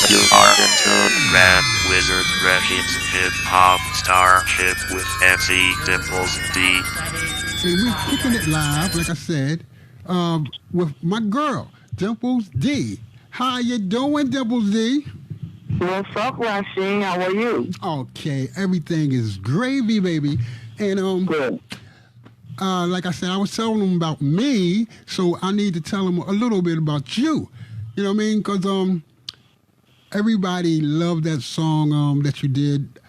You are in tune, Rap Wizard Rasheen's Hip Hop Starship with MC Dimples D. And we're kicking it live, like I said, with my girl, Dimples D. How you doing, Dimples D? What's up, Rasheen? How are you? Okay, everything is gravy, baby. And Good. like I said, I was telling them about me, so I need to tell them a little bit about you. You know what I mean? Because everybody loved that song that you did,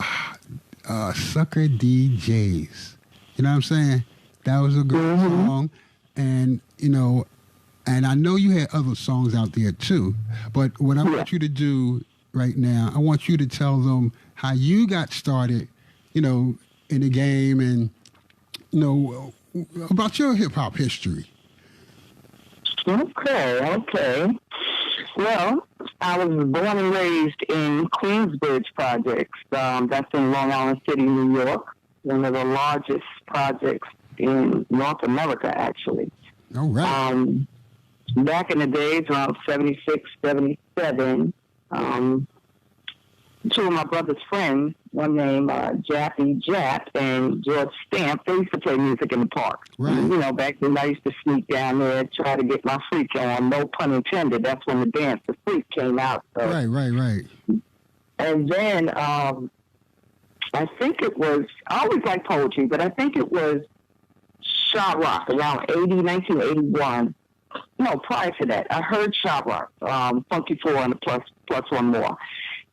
Sucker DJs. You know what I'm saying? That was a good song, and and I know you had other songs out there too. But what I want you to do right now, I want you to tell them how you got started, in the game, and about your hip hop history. Okay. Well, I was born and raised in Queensbridge Projects. That's in Long Island City, New York. One of the largest projects in North America, actually. All right. Back in the days, around 76, 77, two of my brother's friends, one named Jappy Jap and George Stamp, they used to play music in the park. Right. Back then I used to sneak down there, try to get my freak on, no pun intended. That's when the dance, the freak came out. So. Right. And then I think it was, I always liked poetry, but I think it was Shot Rock around 1981. No, prior to that, I heard Shot Rock, Funky Four and the plus one more.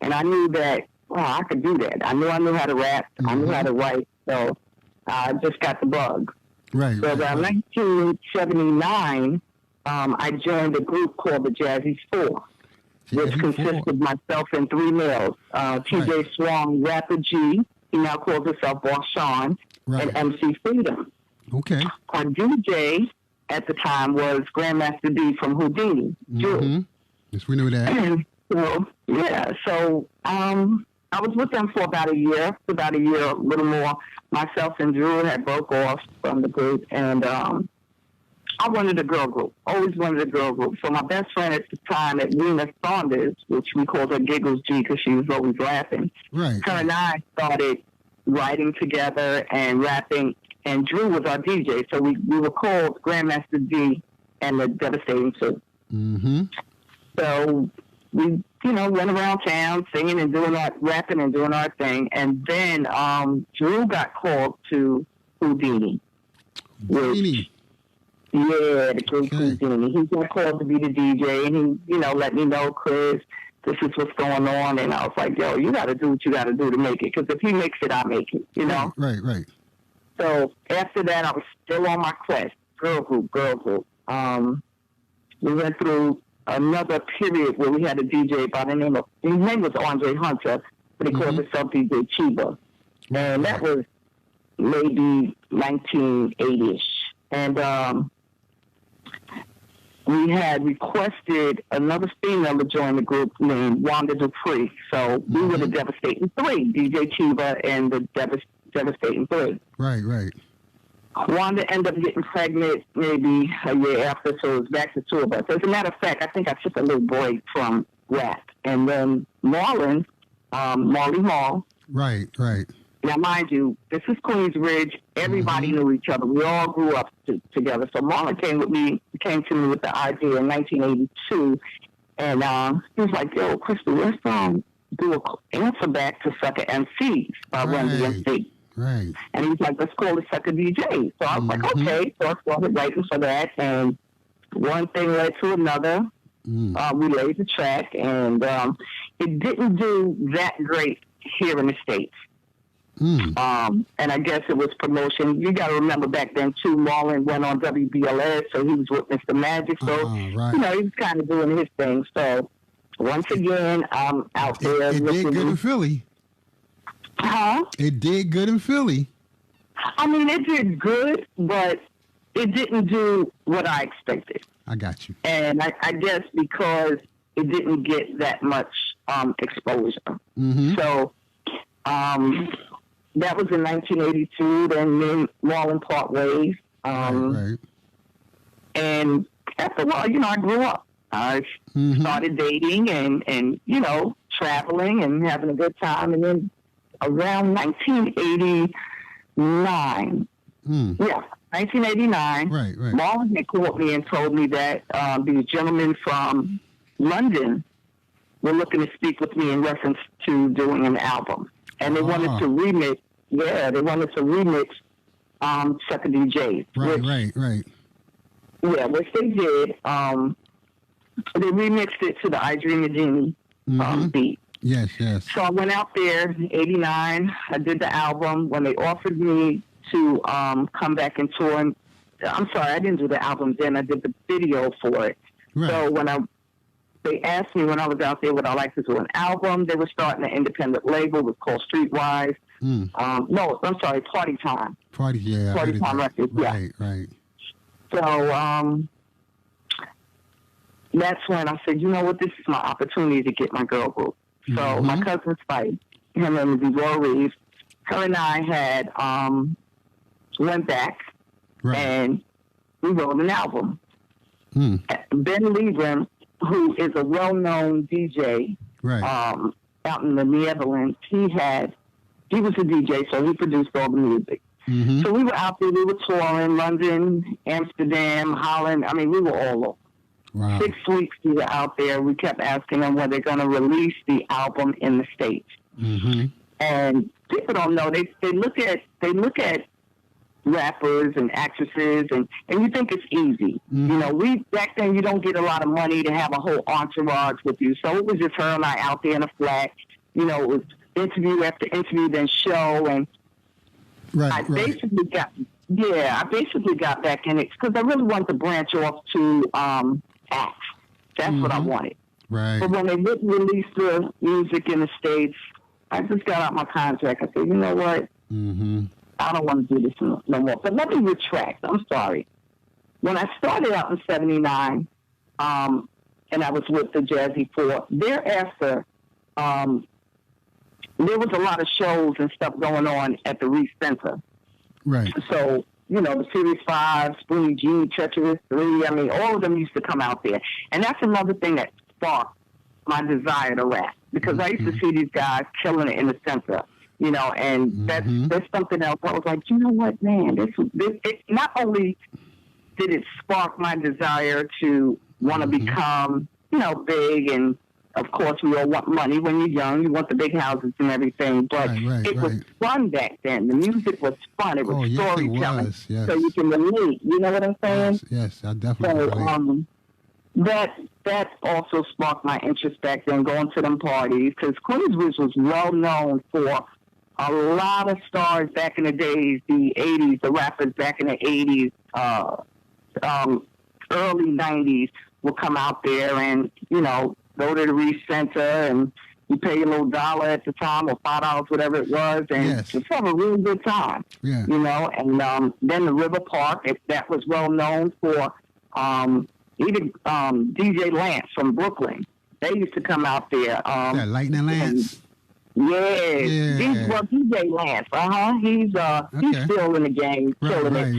And I knew that, I could do that. I knew how to rap. Mm-hmm. I knew how to write. So I just got the bug. Right. So around 1979, I joined a group called the Jazzy Four, which consists of myself and three males. TJ Swan, Rapper G, he now calls himself Boss Sean, and MC Freedom. Okay. Our DJ at the time was Grandmaster D from Houdini. Mm-hmm. Yes, we knew that. So I was with them for about a year, a little more. Myself and Drew had broke off from the group, and I wanted a girl group, always wanted a girl group. So my best friend at the time, Edwina Saunders, which we called her Giggles G because she was always laughing, her and I started writing together and rapping, and Drew was our DJ. So we were called Grandmaster D and the Devastating Two. Mm-hmm. So we, went around town singing and doing our rapping and doing our thing. And then Drew got called to Houdini. Houdini. The group Houdini. He got called to be the DJ, and he, let me know, Chris, this is what's going on. And I was like, yo, you got to do what you got to do to make it. Because if he makes it, I make it, Right. So after that, I was still on my quest. Girl group. We went through another period where we had a DJ by the name of, his name was Andre Hunter, but he called himself DJ Chiba. And that was maybe 1980-ish. And we had requested another female to join the group named Wanda Dupree. So we were the Devastating Three, DJ Chiba and the Devastating Three. Right. Wanda ended up getting pregnant maybe a year after, so it was back to two of us. As a matter of fact, I think I took a little break from rap. And then Marlon, Marley Marl. Right. Now, mind you, this is Queensbridge. Everybody knew each other. We all grew up together. So Marlon came to me with the idea in 1982. And he was like, yo, Crystal, let's do an answer back to Sucker MCs by Run DMC. Right. And he was like, let's call it Sucker DJ. So I was like, okay. So I started writing for that. And one thing led to another. We laid the track. And it didn't do that great here in the States. And I guess it was promotion. You got to remember back then, too, Marlon went on WBLS. So he was with Mr. Magic. So, he was kind of doing his thing. So once again, I'm out there. It did good in Philly. Huh? It did good in Philly. I mean, it did good, but it didn't do what I expected. I got you. And I guess because it didn't get that much exposure. So that was in 1982. Then me and Marlon part ways. And after a while, I grew up. I started dating and traveling and having a good time. And then around 1989, 1989, right. Marlon had called me and told me that these gentlemen from London were looking to speak with me in reference to doing an album. And they wanted to remix, Sucker DJs. Right. Yeah, which they did. They remixed it to the I Dream of Jeannie beat. Yes. So I went out there in 89. I did the album. When they offered me to come back and tour, I'm sorry, I didn't do the album then. I did the video for it. Right. So they asked me when I was out there would I like to do an album. They were starting an independent label. It was called Streetwise. No, I'm sorry, Party Time. Party Time Records. Right. So that's when I said, you know what, this is my opportunity to get my girl group. So my cousin Spike, her name is Laura Reeves, her and I had went back and we wrote an album. Ben Liebram, who is a well-known DJ out in the Netherlands, he was a DJ, so he produced all the music. So we were out there, we were touring London, Amsterdam, Holland. I mean, we were all over. Wow. 6 weeks we were out there. We kept asking them when they're going to release the album in the States. And people don't know. They look at rappers and actresses and you think it's easy. You know, back then you don't get a lot of money to have a whole entourage with you. So it was just her and I out there in a flat. You know, it was interview after interview, then show, and I basically got back in it because I really wanted to branch off to act. That's what I wanted. Right. But when they didn't release the music in the States, I just got out my contract. I said, you know what? I don't want to do this no more. But let me retract. I'm sorry. When I started out in 79, and I was with the Jazzy Four, thereafter, there was a lot of shows and stuff going on at the Reese Center. Right. So, you know, the Series 5, Spoonie G, Treacherous 3, I mean, all of them used to come out there. And that's another thing that sparked my desire to rap. Because I used to see these guys killing it in the center, you know, and that's something else. I was like, you know what, man, this not only did it spark my desire to want to become, you know, big, and of course we all want money when you're young, you want the big houses and everything, but it was fun back then. The music was fun. It was storytelling. So you can relate, you know what I'm saying? Yes, I definitely relate. That also sparked my interest back then, going to them parties, because Queensbridge was well known for a lot of stars back in the days, the 80s, the rappers back in the 80s, early 90s would come out there and, you know, go to the Reese Center, and you pay a little $1 at the time or $5, whatever it was, and just have a really good time. You know, and then the River Park, that was well known for even DJ Lance from Brooklyn. They used to come out there. Lightning Lance. DJ Lance. He's still in the game, killing it.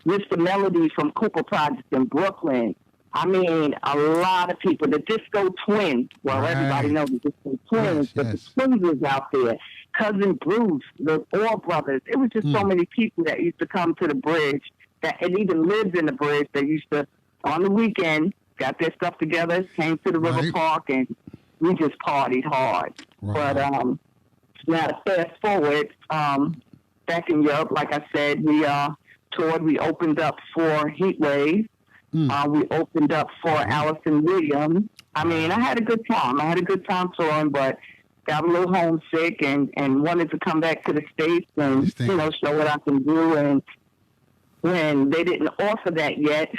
Mr. Melody from Cooper Project in Brooklyn. I mean, a lot of people. The Disco Twins. Well, everybody knows the Disco Twins, but the Twins was out there. Cousin Bruce, the All Brothers. It was just so many people that used to come to the bridge that had even lived in the bridge. They used to, on the weekend, got their stuff together, came to the River Park, and we just partied hard. But now to fast forward, back in Europe, like I said, we toured. We opened up for Heatwave. We opened up for Allison Williams. I mean, I had a good time. I had a good time touring, but got a little homesick and wanted to come back to the States and, you know, show what I can do. And when they didn't offer that yet,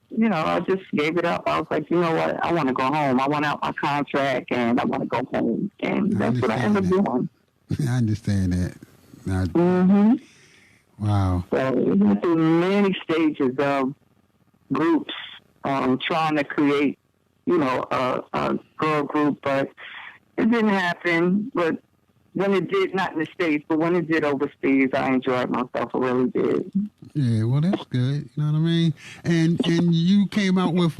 you know, I just gave it up. I was like, you know what? I want to go home. I want out my contract, and I want to go home. And that's what I ended up doing. I understand that. Wow. So we went through many stages of groups trying to create, you know, a girl group, but it didn't happen. But when it did, not in the States, but when it did overseas, I enjoyed myself. I really did. Yeah, well, that's good. You know what I mean? And you came out with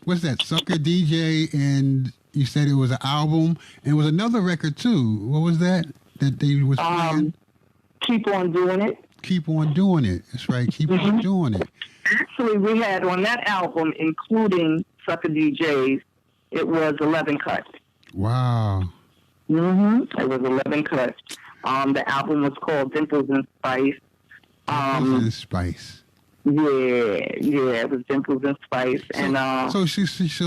what's that? Sucker DJ, and you said it was an album, and it was another record too. What was that they was playing? Keep on doing it. Keep on doing it. That's right. Keep on doing it. Actually, we had on that album, including Sucker DJs, it was 11 cuts. Wow. It was 11 cuts. The album was called Dimples and Spice. Dimples and Spice. Yeah, it was Dimples and Spice. So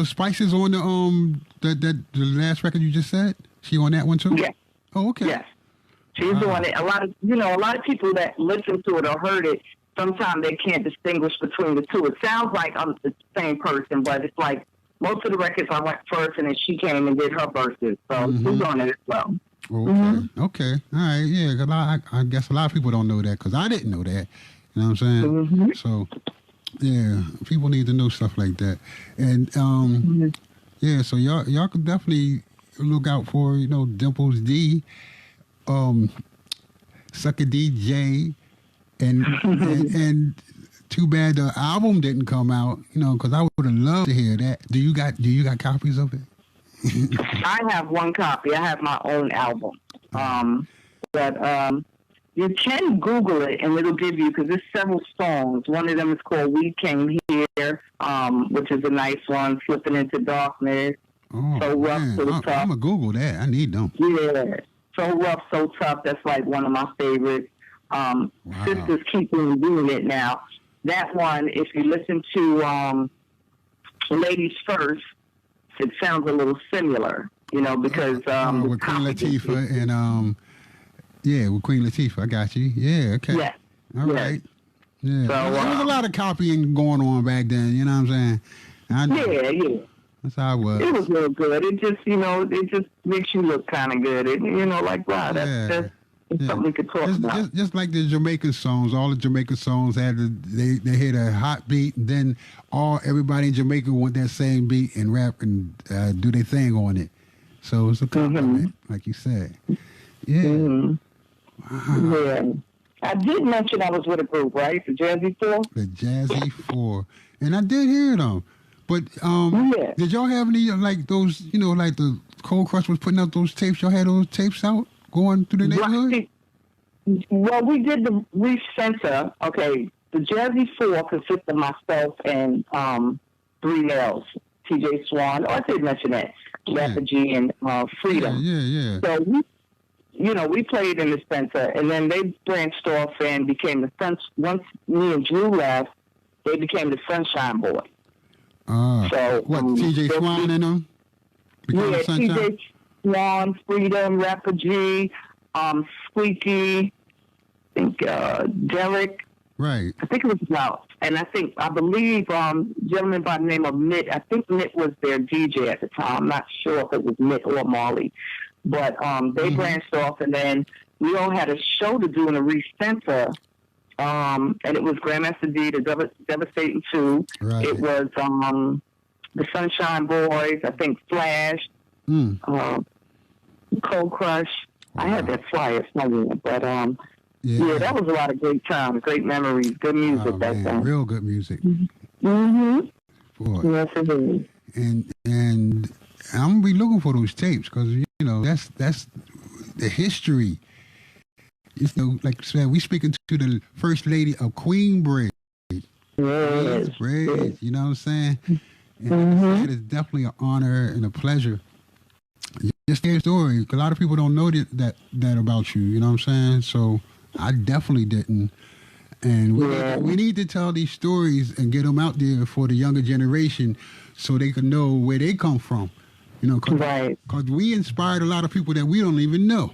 Spice is on the last record you just said? She on that one too? Yeah. Oh, okay. Yes. She's doing it. A lot of people that listen to it or heard it, sometimes they can't distinguish between the two. It sounds like I'm the same person, but it's like most of the records I went first, and then she came and did her verses. So she's on it as well. Okay. Okay. All right. Yeah. Cause I guess a lot of people don't know that because I didn't know that. You know what I'm saying? So, yeah, people need to know stuff like that. And yeah, so y'all could definitely look out for Dimples D. Sucker DJ, and too bad the album didn't come out, because I would have loved to hear that. Do you got copies of it? I have one copy. I have my own album. But you can Google it and it'll give you, because there's several songs. One of them is called We Came Here, which is a nice one, Slipping into Darkness. Oh, So Rough, man. So Tough. I'm going to Google that. I need them. Yeah. So Rough, So Tough. That's like one of my favorites. Wow. Sisters Keep on Doing It Now. That one, if you listen to Ladies First, it sounds a little similar, because with Queen Latifah and with Queen Latifah. I got you. Yeah. Okay. Yeah. All right. Yeah. So, there was a lot of copying going on back then. You know what I'm saying? Yeah. That's how it was. It was real good. It just, it just makes you look kind of good. It, like, wow, that's something we could talk about. Just like the Jamaican songs, all the Jamaican songs they hit a hot beat, and then everybody in Jamaica want that same beat and rap and do their thing on it. So it's a compliment, like you said. Yeah. Wow. Yeah. I did mention I was with a group, right? The Jazzy Four? The Jazzy Four. And I did hear them. But did y'all have any, like those, like the Cold Crush was putting out those tapes? Y'all had those tapes out going through the neighborhood? Right. Well, we did the recensor. Okay, the Jazzy Four consists of myself and 3 males, TJ Swan. I did mention that. Rapper G and Freedom. Yeah. So we played in the Spencer, and then they branched off and became the Sunshine. Once me and Drew left, they became the Sunshine Boys. So what? TJ Swan and them? Yeah, TJ Swan, Freedom, Rapper G, Squeaky, I think Derek. Right. I think it was about, and I believe gentleman by the name of Mitt. I think Mitt was their DJ at the time. I'm not sure if it was Mitt or Marley. But they branched off, and then we all had a show to do in a recenter, and it was Grandmaster D, the Devastating 2. Right. It was the Sunshine Boys, I think Flash, Cold Crush. Wow. I had that flyer somewhere, but yeah, that was a lot of great times, great memories, good music that time. Real good music. Mm-hmm. Boy. Yes, it is. And I'm gonna be looking for those tapes because that's the history. Like I said, we speaking to the first lady of Queenbridge. Yes. Bridge, you know what I'm saying? And it is definitely an honor and a pleasure. Just hear a story. A lot of people don't know that about you. You know what I'm saying? So I definitely didn't. And we need to tell these stories and get them out there for the younger generation so they can know where they come from. Because we inspired a lot of people that we don't even know.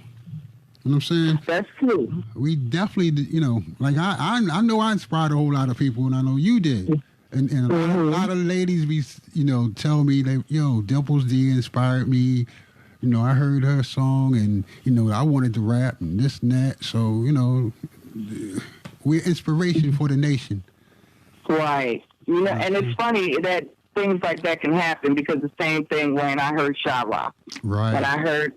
You know what I'm saying? That's true. We definitely, like I know I inspired a whole lot of people, and I know you did. And a lot of ladies be, tell me that, Dimples D inspired me. I heard her song, and I wanted to rap and this and that. So we're inspiration for the nation. Right. And it's funny that things like that can happen because the same thing when I heard Sha-Ra. Right. And I heard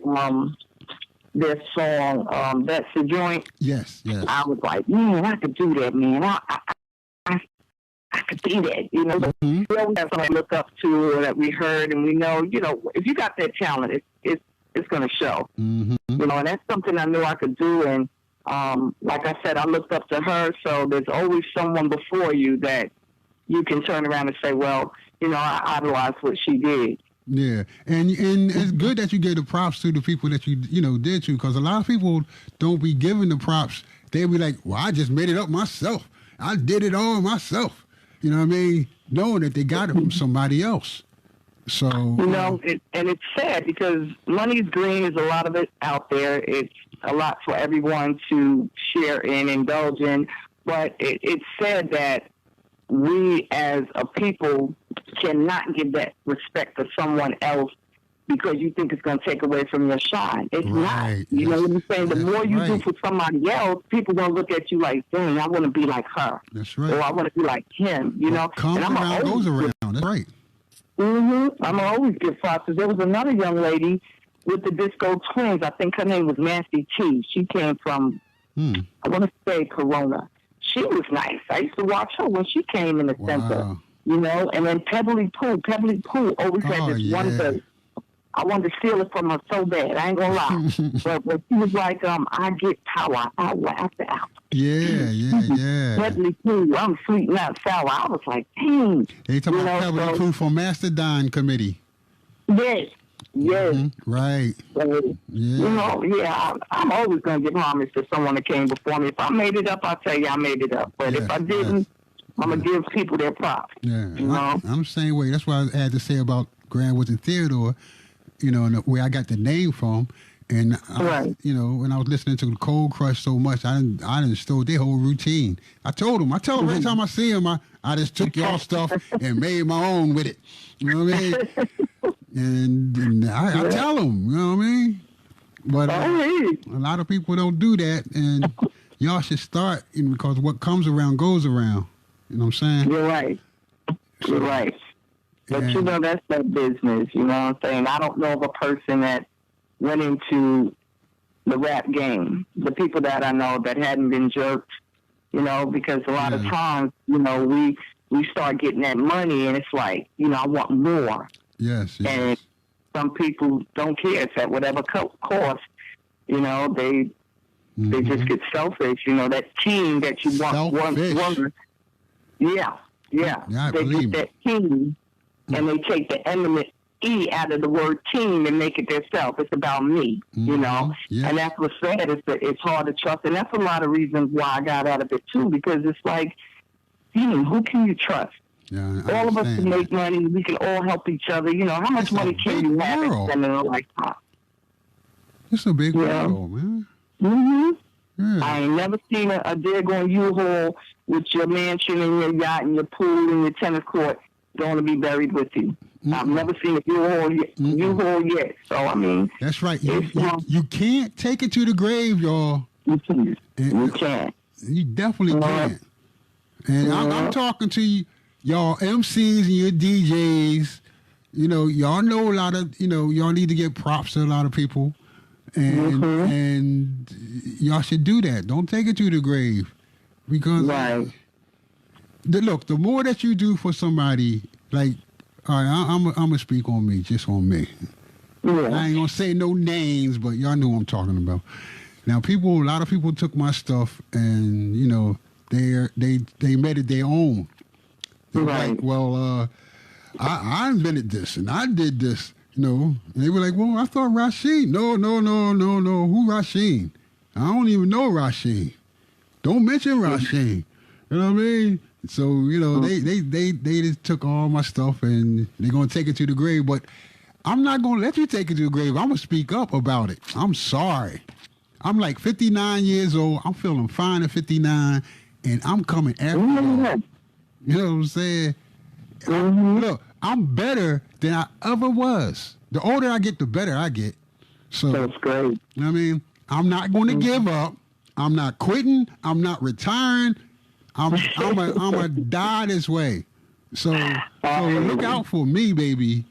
their song, That's the Joint. Yes, yes. I was like, man, I could do that, man. I could be that, you know. Mm-hmm. We always have somebody to look up to or that we heard, and we know, you know, if you got that talent, it's going to show. Mm-hmm. You know, and that's something I knew I could do. And like I said, I looked up to her. So there's always someone before you that you can turn around and say, well, you know, I idolized what she did. Yeah, and it's good that you gave the props to the people that you did to, because a lot of people don't be giving the props. They'll be like, well, I just made it up myself. I did it all myself. You know what I mean? Knowing that they got it from somebody else. So you know, and it's sad because money's green. Is a lot of it out there. It's a lot for everyone to share in, indulge in. But it's sad that we as a people cannot give that respect to someone else because you think it's going to take away from your shine. It's not. You know what I'm saying? The more you do for somebody else, people going to look at you like, dang, I want to be like her. That's right. Or I want to be like him, you know? Comes around, goes around. That's right. Mm-hmm. I'm always give props. There was another young lady with the Disco Twins. I think her name was Nasty T. She came from, I want to say Corona. She was nice. I used to watch her when she came in the center, you know. And then Pebbly Pooh always had this one. I wanted to steal it from her so bad. I ain't gonna lie. but she was like, I get power hour after hour. Yeah. Pebbly Pooh, I'm sweet, not sour. I was like, dang. They talking about Pebbly Pooh from Mastodon Committee. Yes. Mm-hmm. Right. So, you know, I'm always going to give homage to someone that came before me. If I made it up, I'll tell you I made it up. But if I didn't, I'm going to give people their props. Yeah. You know? I'm the same way. That's what I had to say about Grand Wizard Theodore, you know, and where I got the name from. And, you know, when I was listening to Cold Crush so much, I didn't stole their whole routine. I tell them every time I see them, I just took y'all stuff and made my own with it. You know what I mean? And I tell them, you know what I mean? But a lot of people don't do that, and y'all should start, because what comes around goes around. You know what I'm saying? You're right. You're right. But, you know, that's that business, you know what I'm saying? I don't know of a person that went into the rap game, the people that I know that hadn't been jerked, you know, because a lot of times, you know, we start getting that money, and it's like, you know, I want more. Yes. And some people don't care. It's at whatever cost. You know, they just get selfish. You know, that team that you want. Yeah. They get that team, and they take the eminent E out of the word team and make it themselves. It's about me, you know. Yeah. And that's what's sad. It's hard to trust. And that's a lot of reasons why I got out of it, too, because it's like, who can you trust? Yeah, all of us can make money. We can all help each other. You know, how much money can you have and spend in a lifetime? It's a big world, man. Mm-hmm. Yeah. I ain't never seen a daggone U-Haul with your mansion and your yacht and your pool and your tennis court going to be buried with you. I've never seen a U-Haul yet. So, I mean... That's right. You can't take it to the grave, y'all. You can't. You definitely can't. And I'm talking to you. Y'all MCs and your DJs, you know, y'all know a lot of, you know, y'all need to get props to a lot of people. And y'all should do that. Don't take it to the grave. Because, look, the more that you do for somebody, like, all right, I'm going to speak on me, just on me. Yeah. I ain't going to say no names, but y'all know what I'm talking about. Now, a lot of people took my stuff and, you know, they made it their own. Right. Like, well, I invented this and I did this, you know. And they were like, well, I thought RASHEEN. No. Who RASHEEN? I don't even know RASHEEN. Don't mention RASHEEN. You know what I mean? So, you know, they just took all my stuff and they're going to take it to the grave. But I'm not going to let you take it to the grave. I'm going to speak up about it. I'm sorry. I'm like 59 years old. I'm feeling fine at 59, and I'm coming after you. You know what I'm saying? Look, I'm better than I ever was. The older I get, the better I get. So that's great. You know what I mean? I'm not going to give up. I'm not quitting. I'm not retiring. I'm a die this way. So look out for me, baby.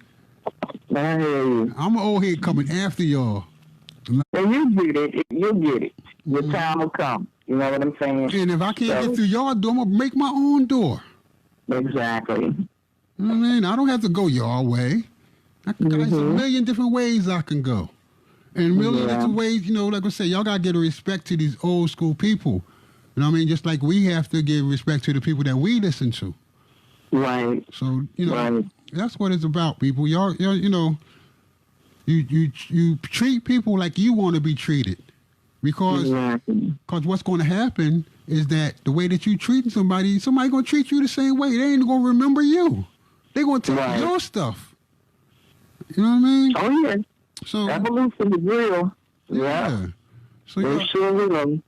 I'm old head coming after y'all. And you get it. You'll get it. Your time will come. You know what I'm saying? And if I can't get through your door, I'm going to make my own door. Exactly. You know what I mean? I don't have to go your way. There's a million different ways I can go. And million different ways, you know, like I say, y'all got to give respect to these old school people. You know what I mean? Just like we have to give respect to the people that we listen to. Right. So, you know, that's what it's about, people. Y'all, you know, you treat people like you want to be treated. Because what's going to happen is that the way that you treating somebody going to treat you the same way. They ain't going to remember you. They're going to take your stuff. You know what I mean? Oh, yeah. So evolution is real. Yeah. So they sure will.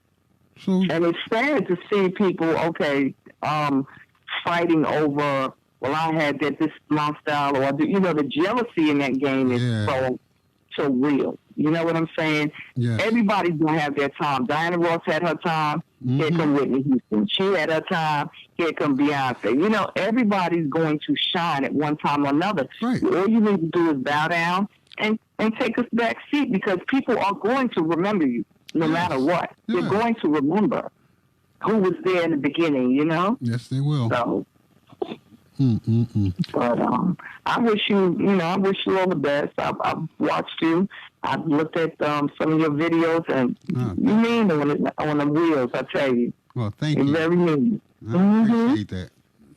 So, and it's sad to see people, fighting over, well, I had that this my style, or, you know, the jealousy in that game is so real. You know what I'm saying? Yes. Everybody's going to have their time. Diana Ross had her time. Here come Whitney Houston. She had her time. Here come Beyonce. You know, everybody's going to shine at one time or another. Right. All you need to do is bow down and take a back seat, because people are going to remember you no matter what. Yeah. They're going to remember who was there in the beginning, you know? Yes, they will. So, but I wish you all the best. I've watched you. I've looked at some of your videos, and you mean on the wheels, I tell you. Well, thank you. You're very mean. I appreciate that.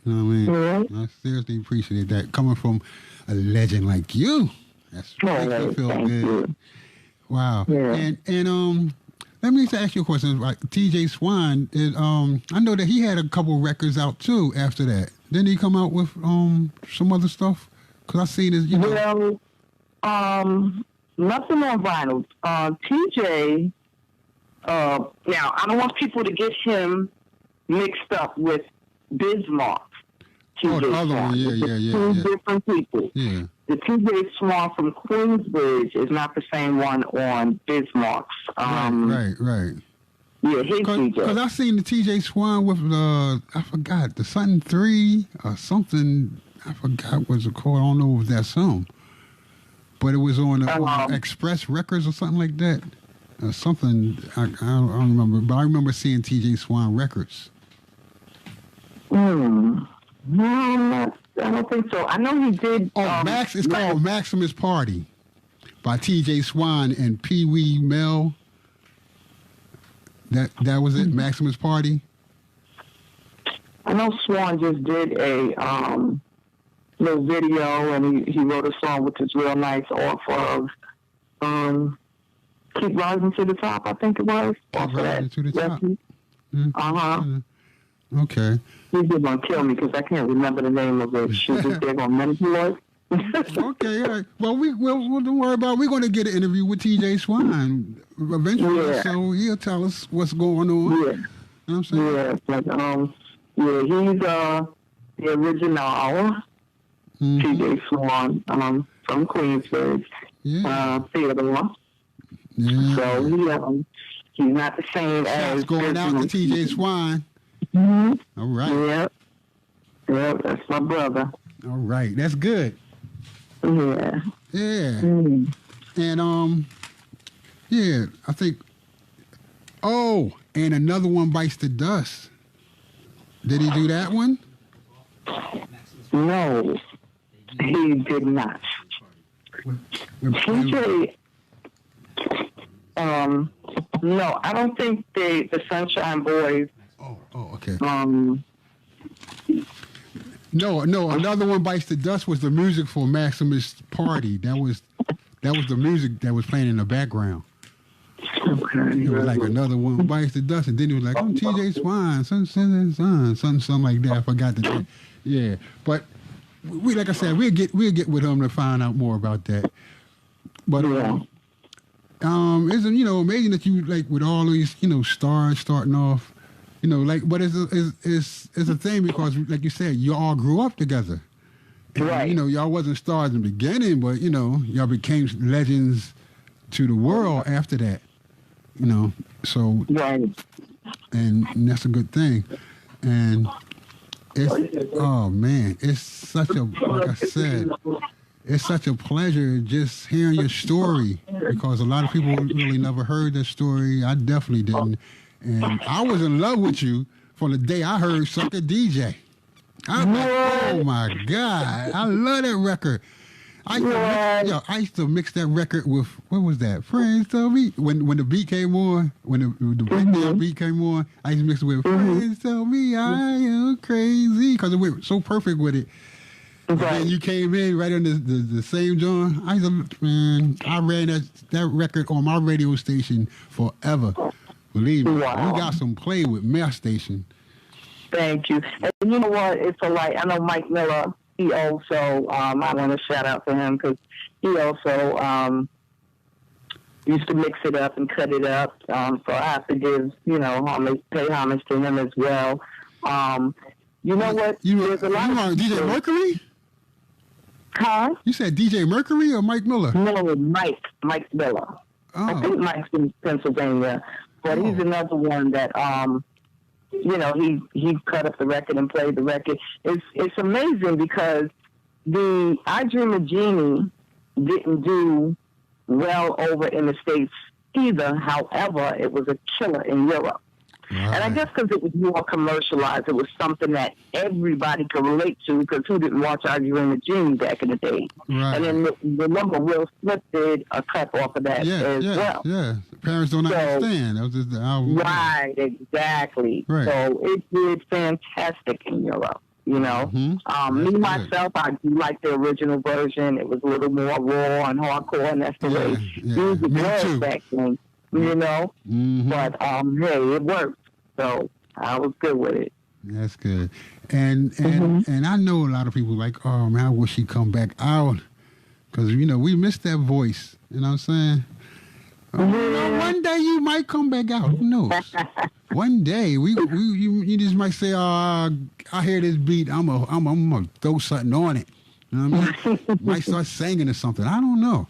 You know what I mean? I seriously appreciate that. Coming from a legend like you. That's makes me feel good. You. Wow. Yeah. And let me just ask you a question. Like TJ Swan, I know that he had a couple records out too after that. Didn't he come out with some other stuff? Because I seen his, you know. Well, nothing on vinyl. TJ, now I don't want people to get him mixed up with Bismarck. Oh, the other one, yeah. Two different people. Yeah. The TJ Swan from Queensbridge is not the same one on Bismarck's. Right. Yeah, his TJ. Because I seen the TJ Swan with I forgot, the Sun 3 or something. I forgot what's it called. I don't know if that's some. But it was on Express Records or something like that. Something, I don't remember. But I remember seeing TJ Swan records. No, I don't think so. I know he did. It's called Maximus Party by TJ Swan and Pee Wee Mel. That was it, Maximus Party? I know Swan just did a little video, and he wrote a song which is real nice off of Keep Rising to the Top, I think it was. Keep Rising to the Top. Okay. He's just going to kill me because I can't remember the name of it. She's just there going to manipulate. Okay, all right. Well, we'll don't worry about it. We're going to get an interview with TJ Swan eventually, so he'll tell us what's going on. Yeah. You know what I'm saying? Yeah, but, he's the original TJ Swan from Queensbridge, Theodore. Yeah. So he's not the same as going out to TJ Swan. All right. Yeah, that's my brother. All right, that's good. Yeah. Yeah. And I think. Oh, and Another One Bites the Dust. Did he do that one? No, he did not. TJ. No, I don't think the Sunshine Boys. Oh, okay. No, Another One Bites the Dust was the music for Maximus Party. That was the music that was playing in the background. Okay. It was like Another One Bites the Dust, and then it was like, TJ Swan, something like that. I forgot the name. Yeah, but we, like I said, we'll get with him to find out more about that. But isn't amazing that you, like, with all these stars starting off. But it's a thing because, like you said, you all grew up together. And, right. Y'all wasn't stars in the beginning, but, y'all became legends to the world after that. So, right. And that's a good thing. And it's such a, like I said, it's such a pleasure just hearing your story, because a lot of people really never heard this story. I definitely didn't. And I was in love with you from the day I heard Sucker DJ. I was like, oh my God, I love that record. I used to mix that record with, what was that? Friends Tell Me. When the beat came on, when the breakdown beat came on, I used to mix it with Friends Tell Me I Am Crazy, because it went so perfect with it. And then you came in right on the same joint. I ran that record on my radio station forever. Believe me, we got some play with my station. Thank you. And you know what? It's I know Mike Miller. He also, I want to shout out to him because he also used to mix it up and cut it up. So I have to give, pay homage to him as well. You know what? There's a lot of DJ Mercury? Huh? You said DJ Mercury or Mike Miller? No, Mike Miller. Oh. I think Mike's in Pennsylvania, but he's another one that he cut up the record and played the record. It's amazing because the I Dream of Jeannie didn't do well over in the States either. However, it was a killer in Europe. Right. And I guess because it was more commercialized, it was something that everybody could relate to, because who didn't watch I Dream of Jeannie back in the day? Right. And then remember, Will Smith did a cut off of that as well. Yeah, parents don't understand. That was just the album. Right, exactly. Right. So it did fantastic in Europe. Me, myself, I do like the original version. It was a little more raw and hardcore, and that's the way music was back then. But hey, it worked, so I was good with it. That's good, and I know a lot of people like, oh man, I wish he'd come back out, because we missed that voice. You know what I'm saying? One day you might come back out. Who knows? One day you just might say, oh, I hear this beat, I'm gonna throw something on it. You know what I mean? Might start singing or something. I don't know.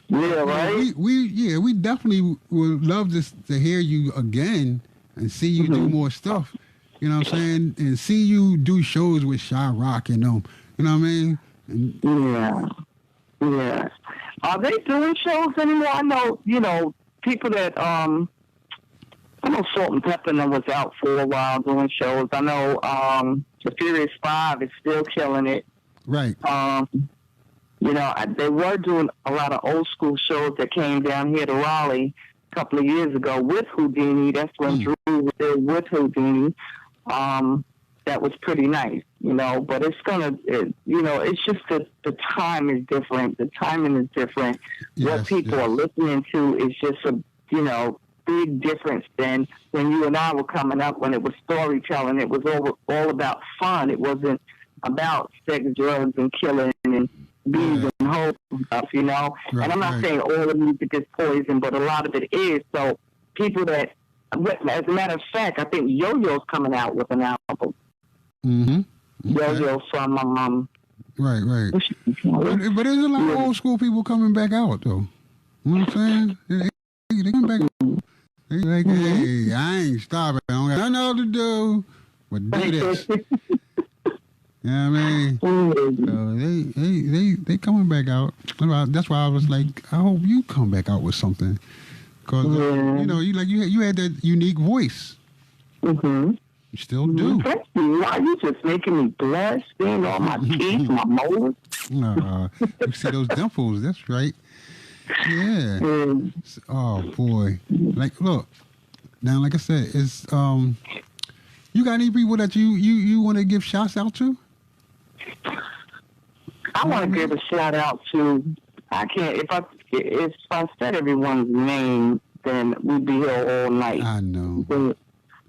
Yeah, right. We definitely would love to hear you again and see you do more stuff. You know what I'm saying? And see you do shows with Shy Rock and them. You know what I mean? Yeah. Are they doing shows anymore? I know, people that I know Salt and Pepper was out for a while doing shows. I know the Furious 5 is still killing it. Right. They were doing a lot of old school shows that came down here to Raleigh a couple of years ago with Houdini. That's when Drew was there with Houdini. That was pretty nice, but it's it's just the time is different. The timing is different. Yes, what people are listening to is just a, big difference than when you and I were coming up, when it was storytelling. It was all about fun. It wasn't about sex, drugs, and killing and bees and hoes and stuff, Right, and I'm not saying all the music is poison, but a lot of it is. So people that, as a matter of fact, I think Yo-Yo's coming out with an album. Mm-hmm. Okay. Yo-Yo from Right. But there's a lot of old school people coming back out though. You know what I'm saying? They come back. They like, hey, I ain't stopping. I don't got nothing else to do but do this. You know what I mean? So they coming back out. That's why I was like, I hope you come back out with something, because you had that unique voice. Mm-hmm. You still do. Thank you. Why you just making me blush? Seeing all my teeth, my molars. You see those dimples? That's right. Yeah. Oh boy. Like, look. Now, like I said, it's you got any people that you want to give shouts out to? I want to give a shout out to. I can't. If I said everyone's name, then we'd be here all night. I know. But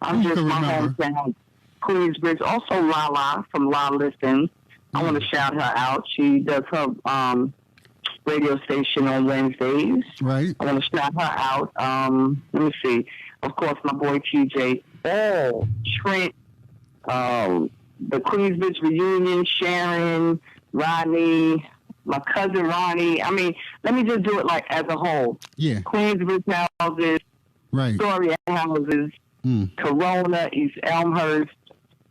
I'm just my hometown, Queensbridge. Also, Lala from La Listen. I want to shout her out. She does her radio station on Wednesdays. Right. I want to shout her out. Let me see. Of course, my boy TJ. Oh, Trent. The Queensbridge reunion. Sharon, Rodney, my cousin Ronnie. I mean, let me just do it like as a whole. Yeah. Queensbridge houses. Right. Story houses. Corona, East Elmhurst,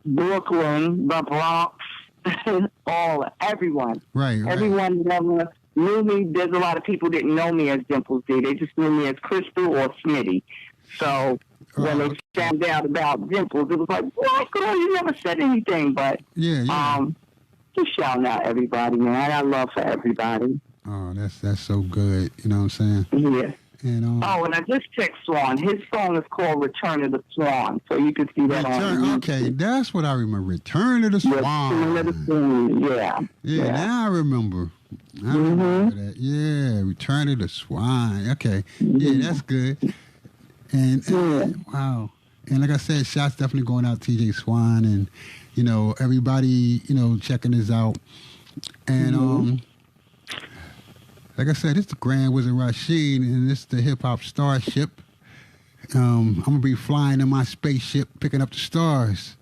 Brooklyn, the Bronx, everyone. Right. Everyone, whatever, knew me, there's a lot of people didn't know me as Dimples D. They just knew me as Crystal or Smitty. So when they found out about Dimples, it was like, what, girl, you never said anything. But just shouting out everybody, man. I got love for everybody. Oh, that's so good. You know what I'm saying? Yeah. And, and I just checked Swan. His song is called Return of the Swan. So you can see that on okay, that's what I remember. Return of the Swan. Return of the Swan, yeah. Now I remember. I remember that. Yeah, Return of the Swan. Okay. Yeah, that's good. And wow. And like I said, shots definitely going out to TJ Swan and, you know, everybody, you know, checking this out. And like I said, it's the Grand Wizard RASHEEN, and it's the hip hop starship. I'm gonna be flying in my spaceship, picking up the stars.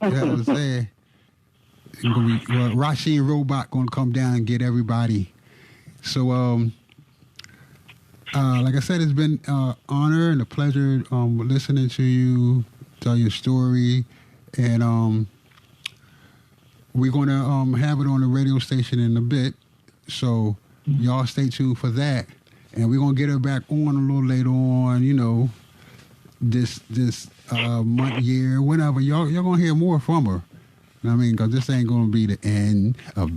That was there. RASHEEN robot gonna come down and get everybody. So, like I said, it's been an honor and a pleasure listening to you tell your story, and we're gonna have it on the radio station in a bit. So. Y'all stay tuned for that, and we're gonna get her back on a little later on. You know, this month, year, whatever. Y'all gonna hear more from her. You know what I mean? Because this ain't gonna be the end of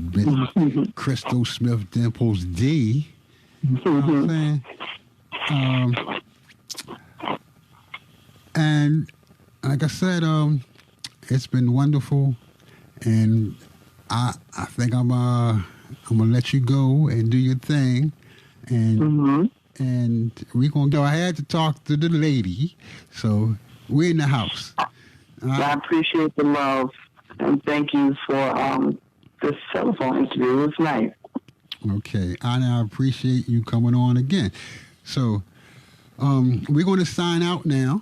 Crystal Smith Dimples D. You know what I'm saying? And like I said, it's been wonderful, and I think I'm gonna let you go and do your thing, and we're gonna go. I had to talk to the lady, so we're in the house. I appreciate the love, and thank you for this telephone interview. It was nice. Okay, I appreciate you coming on again. So we're going to sign out now.